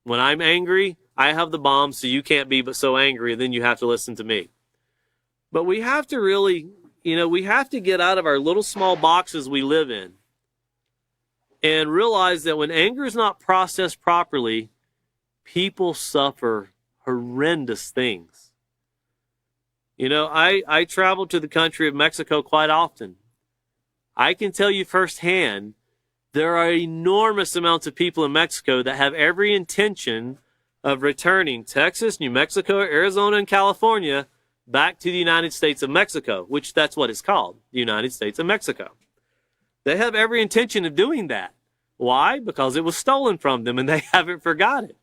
When I'm angry, I have the bomb, so you can't be but so angry, and then you have to listen to me. But we have to really, you know, we have to get out of our little small boxes we live in and realize that when anger is not processed properly, people suffer horrendous things. You know, I travel to the country of Mexico quite often. I can tell you firsthand, there are enormous amounts of people in Mexico that have every intention of returning Texas, New Mexico, Arizona, and California back to the United States of Mexico, which that's what it's called, the United States of Mexico. They have every intention of doing that. Why? Because it was stolen from them and they haven't forgot it.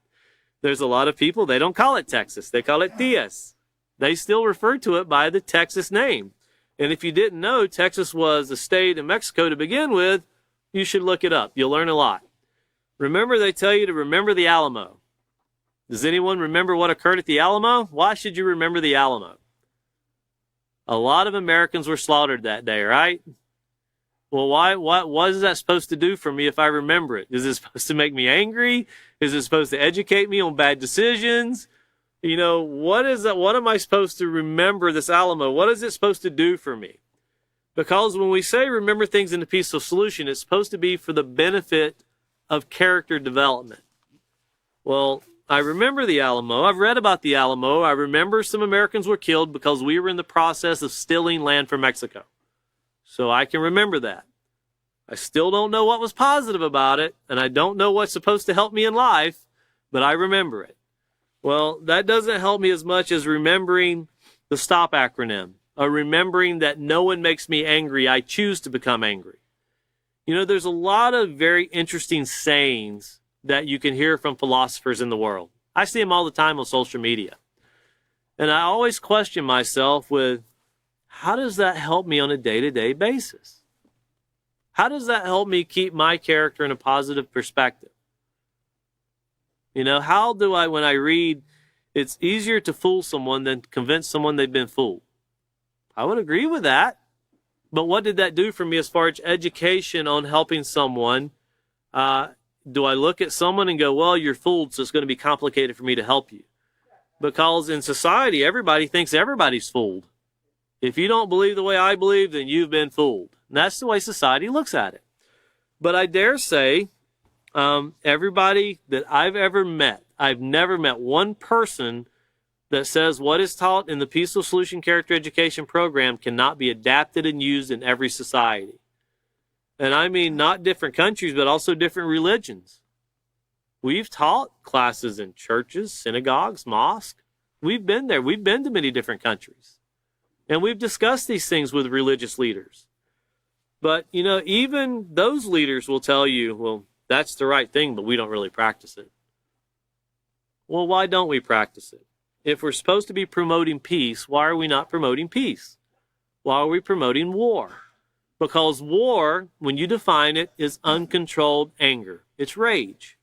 There's a lot of people, they don't call it Texas. They call it Tias. They still refer to it by the Texas name. And if you didn't know Texas was a state in Mexico to begin with, you should look it up. You'll learn a lot. Remember, they tell you to remember the Alamo. Does anyone remember what occurred at the Alamo? Why should you remember the Alamo? A lot of Americans were slaughtered that day, right? Well, what is that supposed to do for me if I remember it? Is it supposed to make me angry? Is it supposed to educate me on bad decisions? You know, what is that? What am I supposed to remember this Alamo? What is it supposed to do for me? Because when we say remember things in the peaceful solution, it's supposed to be for the benefit of character development. Well, I remember the Alamo. I've read about the Alamo. I remember some Americans were killed because we were in the process of stealing land from Mexico. So I can remember that. I still don't know what was positive about it, and I don't know what's supposed to help me in life, but I remember it. Well, that doesn't help me as much as remembering the STOP acronym, or remembering that no one makes me angry. I choose to become angry. You know, there's a lot of very interesting sayings that you can hear from philosophers in the world. I see them all the time on social media. And I always question myself with, how does that help me on a day-to-day basis? How does that help me keep my character in a positive perspective? You know, how do I, when I read, it's easier to fool someone than convince someone they've been fooled? I would agree with that. But what did that do for me as far as education on helping someone? Do I look at someone and go, well, you're fooled, so it's going to be complicated for me to help you? Because in society, everybody thinks everybody's fooled. If you don't believe the way I believe, then you've been fooled. And that's the way society looks at it. But I dare say, everybody that I've ever met, I've never met one person that says what is taught in the Peaceful Solution Character Education program cannot be adapted and used in every society. And I mean not different countries, but also different religions. We've taught classes in churches, synagogues, mosques. We've been there. We've been to many different countries. And we've discussed these things with religious leaders. But, you know, even those leaders will tell you, well, that's the right thing, but we don't really practice it. Well, why don't we practice it? If we're supposed to be promoting peace, why are we not promoting peace? Why are we promoting war? Because war, when you define it, is uncontrolled anger. It's rage.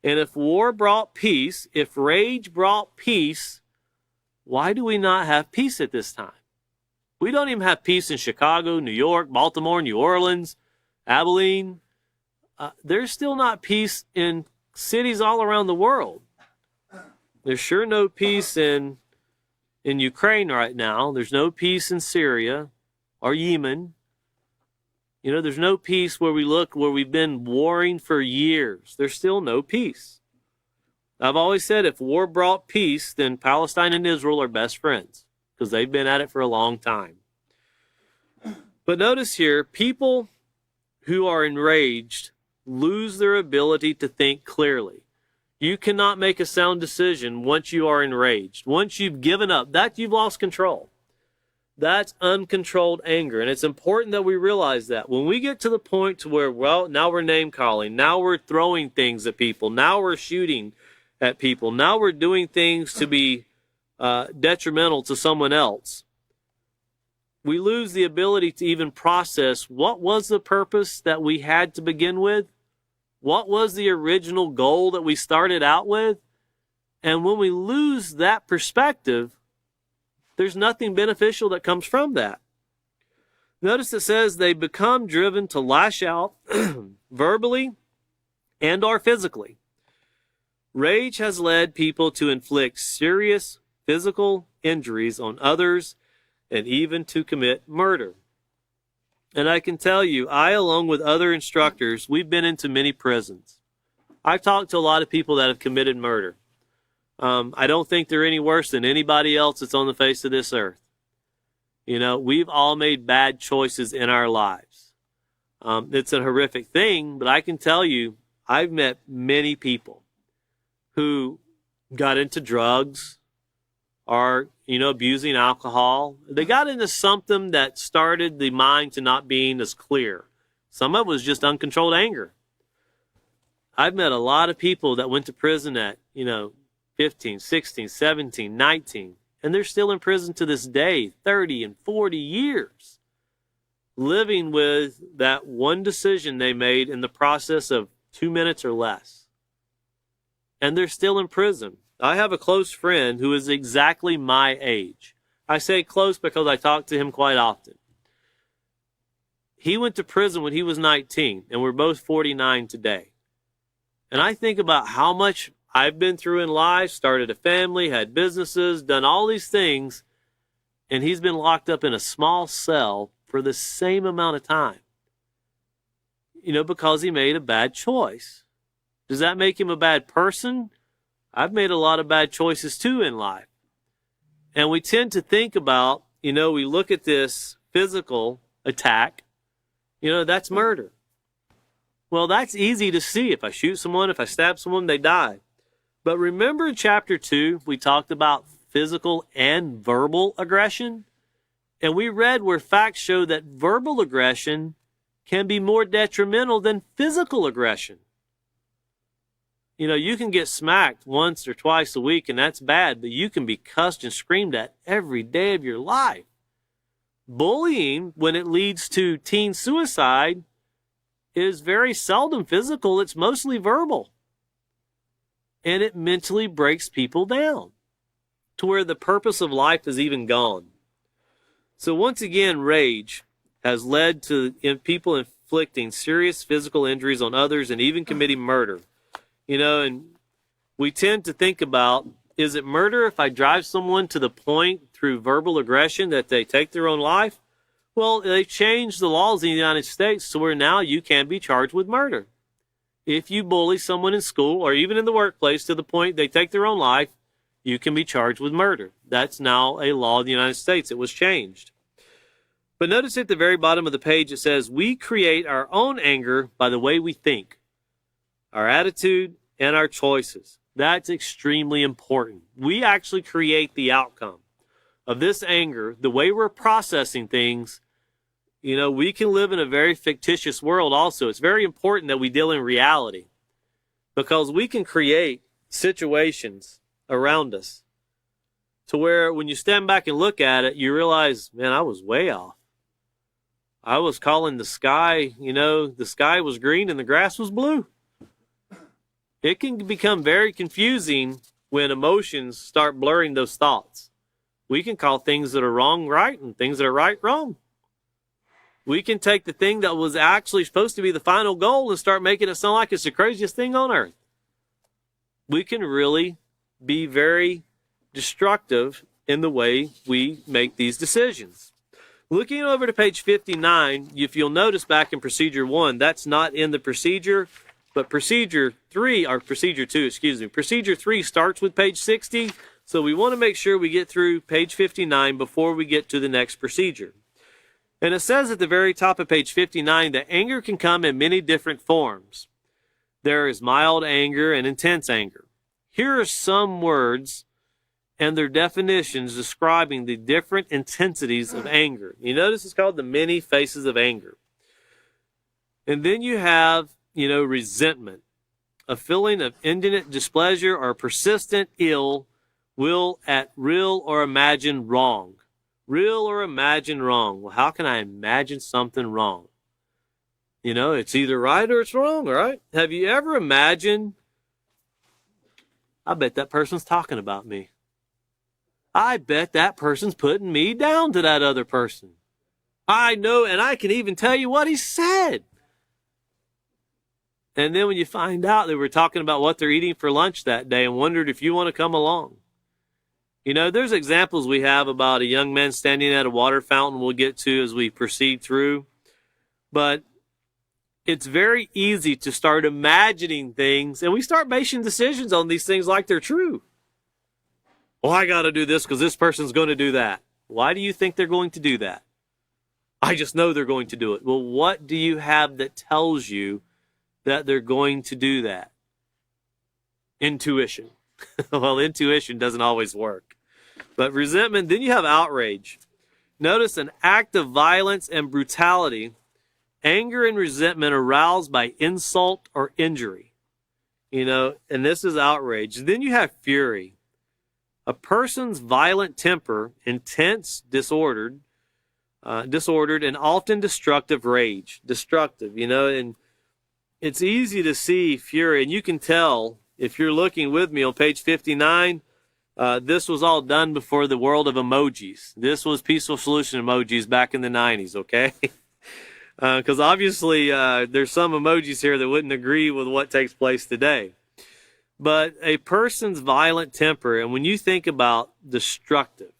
And if war brought peace, if rage brought peace, why do we not have peace at this time? We don't even have peace in Chicago, New York, Baltimore, New Orleans, Abilene. There's still not peace in cities all around the world. There's sure no peace in Ukraine right now. There's no peace in Syria or Yemen. You know, there's no peace where we look, where we've been warring for years. There's still no peace. I've always said if war brought peace, then Palestine and Israel are best friends because they've been at it for a long time. But notice here, people who are enraged lose their ability to think clearly. You cannot make a sound decision once you are enraged. Once you've given up, that you've lost control. That's uncontrolled anger. And it's important that we realize that. When we get to the point to where, well, now we're name calling, now we're throwing things at people, now we're shooting at people, now we're doing things to be detrimental to someone else, we lose the ability to even process what was the purpose that we had to begin with. What was the original goal that we started out with? And when we lose that perspective, there's nothing beneficial that comes from that. Notice it says they become driven to lash out verbally and or physically. Rage has led people to inflict serious physical injuries on others and even to commit murder. And I can tell you, I, along with other instructors, we've been into many prisons. I've talked to a lot of people that have committed murder. I don't think they're any worse than anybody else that's on the face of this earth. You know, we've all made bad choices in our lives. It's a horrific thing, but I can tell you, I've met many people who got into drugs or, abusing alcohol. They got into something that started the mind to not being as clear. Some of it was just uncontrolled anger. I've met a lot of people that went to prison at, 15, 16, 17, 19, and they're still in prison to this day, 30 and 40 years, living with that one decision they made in the process of 2 minutes or less. And they're still in prison. I have a close friend who is exactly my age. I say close because I talk to him quite often. He went to prison when he was 19, and we're both 49 today. And I think about how much I've been through in life, started a family, had businesses, done all these things, and he's been locked up in a small cell for the same amount of time. Because he made a bad choice. Does that make him a bad person? I've made a lot of bad choices too in life. And we tend to think about, we look at this physical attack, that's murder. Well, that's easy to see. If I shoot someone, if I stab someone, they die. But remember in chapter 2, we talked about physical and verbal aggression? And we read where facts show that verbal aggression can be more detrimental than physical aggression. You can get smacked once or twice a week, and that's bad, but you can be cussed and screamed at every day of your life. Bullying, when it leads to teen suicide, is very seldom physical. It's mostly verbal. And it mentally breaks people down to where the purpose of life is even gone. So once again, rage has led to people inflicting serious physical injuries on others and even committing murder. And we tend to think about, is it murder if I drive someone to the point through verbal aggression that they take their own life? Well, they've changed the laws in the United States to where now you can be charged with murder. If you bully someone in school or even in the workplace to the point they take their own life, you can be charged with murder. That's now a law in the United States. It was changed. But notice at the very bottom of the page it says, we create our own anger by the way we think, our attitude, and our choices. That's extremely important. We actually create the outcome of this anger, the way we're processing things. We can live in a very fictitious world also. It's very important that we deal in reality because we can create situations around us to where when you stand back and look at it, you realize, man, I was way off. I was calling the sky, the sky was green and the grass was blue. It can become very confusing when emotions start blurring those thoughts. We can call things that are wrong right and things that are right wrong. We can take the thing that was actually supposed to be the final goal and start making it sound like it's the craziest thing on earth. We can really be very destructive in the way we make these decisions. Looking over to page 59, if you'll notice back in procedure 1, that's not in the procedure, but procedure 2 starts with page 60. So we want to make sure we get through page 59 before we get to the next procedure. And it says at the very top of page 59 that anger can come in many different forms. There is mild anger and intense anger. Here are some words and their definitions describing the different intensities of anger. You notice it's called the many faces of anger. And then you have, resentment, a feeling of indignant displeasure or persistent ill will at real or imagined wrong. Real or imagined wrong. Well, how can I imagine something wrong? It's either right or it's wrong, right? Have you ever imagined, I bet that person's talking about me. I bet that person's putting me down to that other person. I know, and I can even tell you what he said. And then when you find out they were talking about what they're eating for lunch that day and wondered if you want to come along. There's examples we have about a young man standing at a water fountain we'll get to as we proceed through. But it's very easy to start imagining things, and we start making decisions on these things like they're true. Well, I got to do this because this person's going to do that. Why do you think they're going to do that? I just know they're going to do it. Well, what do you have that tells you that they're going to do that? Intuition. Well, intuition doesn't always work. But resentment, then you have outrage. Notice an act of violence and brutality. Anger and resentment aroused by insult or injury. And this is outrage. Then you have fury. A person's violent temper, intense, disordered, and often destructive rage. Destructive, and it's easy to see fury, and you can tell if you're looking with me on page 59, this was all done before the world of emojis. This was peaceful solution emojis back in the 90s, okay? Because obviously there's some emojis here that wouldn't agree with what takes place today. But a person's violent temper, and when you think about destructive,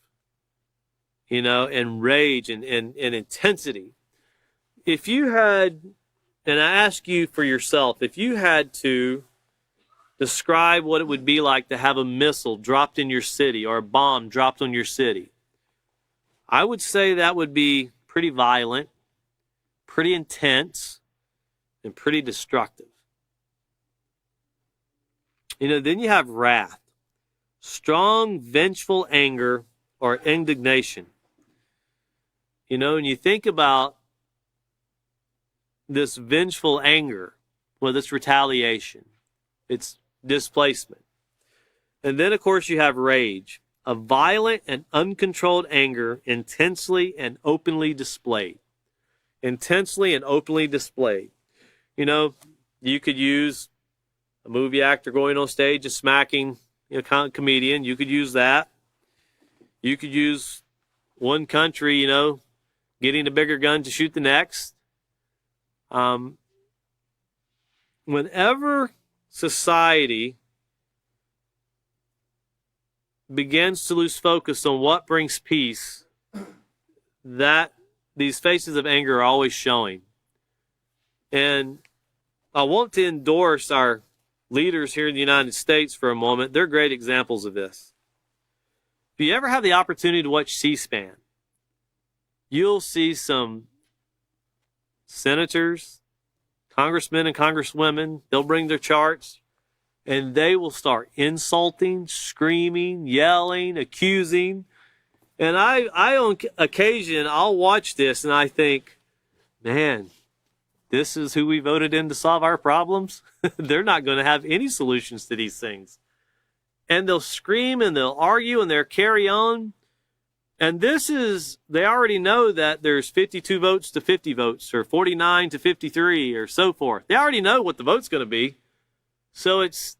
and rage and intensity, if you had, and I ask you for yourself, if you had to describe what it would be like to have a missile dropped in your city or a bomb dropped on your city, I would say that would be pretty violent, pretty intense, and pretty destructive. Then you have wrath, strong, vengeful anger or indignation. And you think about this vengeful anger, well, it's retaliation. It's displacement. And then, of course, you have rage, a violent and uncontrolled anger, intensely and openly displayed. Intensely and openly displayed. You could use a movie actor going on stage and smacking a comedian. You could use that. You could use one country, getting a bigger gun to shoot the next. Whenever society begins to lose focus on what brings peace, that these faces of anger are always showing. And I want to endorse our leaders here in the United States for a moment. They're great examples of this. If you ever have the opportunity to watch C-SPAN, you'll see some senators, congressmen and congresswomen, they'll bring their charts, and they will start insulting, screaming, yelling, accusing. And I on occasion, I'll watch this and I think, man, this is who we voted in to solve our problems? They're not going to have any solutions to these things. And they'll scream and they'll argue and they'll carry on. And they already know that there's 52 votes to 50 votes or 49 to 53 or so forth. They already know what the vote's going to be. So it's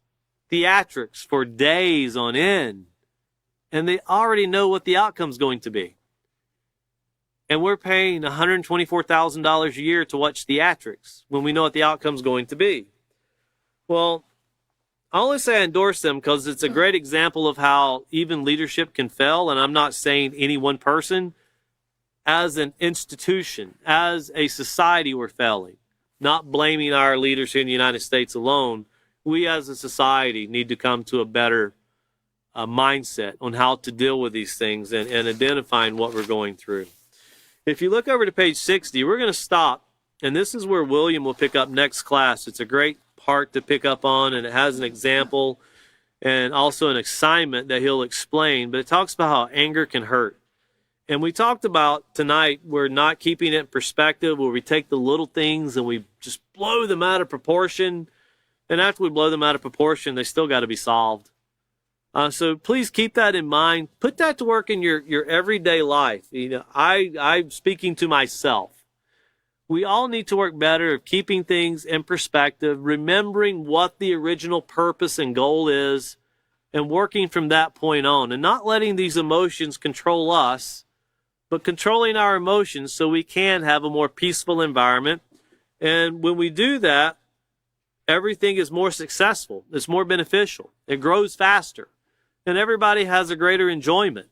theatrics for days on end. And they already know what the outcome's going to be. And we're paying $124,000 a year to watch theatrics when we know what the outcome's going to be. Well, I only say I endorse them because it's a great example of how even leadership can fail. And I'm not saying any one person. As an institution, as a society, we're failing. Not blaming our leaders here in the United States alone. We as a society need to come to a better mindset on how to deal with these things and identifying what we're going through. If you look over to page 60, we're going to stop. And this is where William will pick up next class. It's a great part to pick up on, and it has an example and also an assignment that he'll explain. But it talks about how anger can hurt. And we talked about tonight, we're not keeping it in perspective, where we take the little things and we just blow them out of proportion. And after we blow them out of proportion, they still got to be solved. So please keep that in mind. Put that to work in your everyday life. I'm speaking to myself. We all need to work better at keeping things in perspective, remembering what the original purpose and goal is, and working from that point on, and not letting these emotions control us, but controlling our emotions so we can have a more peaceful environment. And when we do that, everything is more successful. It's more beneficial. It grows faster. And everybody has a greater enjoyment.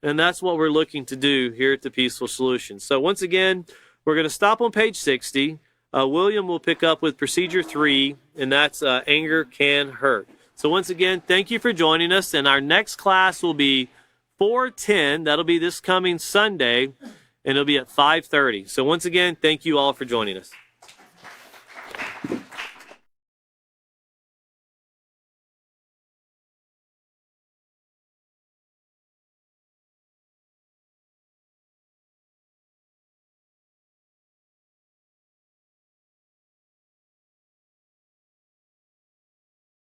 And that's what we're looking to do here at the Peaceful Solution. So once again, we're going to stop on page 60. William will pick up with procedure 3, and that's anger can hurt. So once again, thank you for joining us, and our next class will be 410. That'll be this coming Sunday, and it'll be at 5:30. So once again, thank you all for joining us.